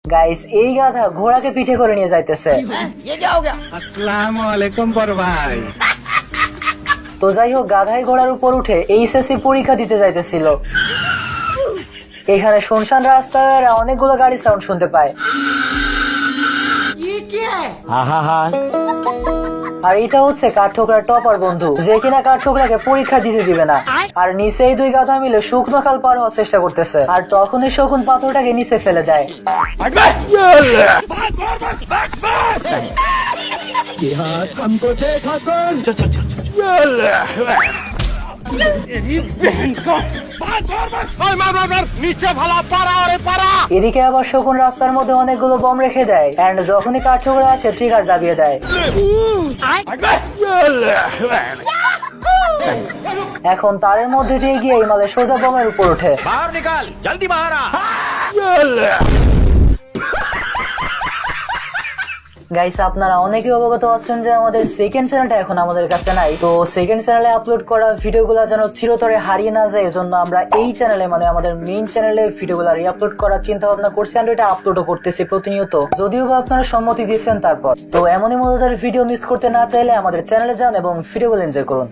Guys এই গাধা ঘোড়াকে পিঠে করে নিয়ে যাইতেছে। আসসালামু আলাইকুম বড় ভাই। তো যাই হোক, গাধাই ঘোড়ার উপর উঠে এইচএসসি পরীক্ষা দিতে যাইতেছিল। এখানে শুনশান রাস্তায় এরা অনেকগুলো গাড়ি সাউন্ড শুনতে পায়। আর এটা হচ্ছে কাঠঠোকরার টপার বন্ধু, যে কিনা কাঠঠোকরাকে পরীক্ষা দিতে দিবে না। আর নিচে এই দুই গাধা মিলে শুকনো খাল পার হওয়ার চেষ্টা করতেছে। আর তখনই শকুন পাথরটাকে নিচে ফেলে দেয়। এদিকে আবার শকুন রাস্তার মধ্যে অনেকগুলো বম রেখে দেয়। এন্ড যখনই কাঠঠোকরা আসে ট্রিগার দাবিয়ে দেয়। এখন তারের মধ্যে দিয়ে গিয়ে ইমালে সোজা বমের উপর ওঠে। গাইস, আপনারা অনেকে অবগত আছেন যে আমাদের সেকেন্ড চ্যানেলটা এখন আমাদের কাছে নাই। তো সেকেন্ড চ্যানেলে আপলোড করা ভিডিওগুলো যেন চিরতরে হারিয়ে না যায়, এজন্য আমরা এই চ্যানেলে মানে আমাদের মেইন চ্যানেলে ভিডিওগুলো রিআপলোড করার চিন্তা ভাবনা করছি। আর এটা আপলোডও করতেছি প্রতিনিয়ত, যদিও বা আপনারা সম্মতি দিয়েছেন। তারপর তো এমনই মজাদার ভিডিও মিস করতে না চাইলে আমাদের চ্যানেলে যান এবং ভিডিওগুলো এনজয় করুন।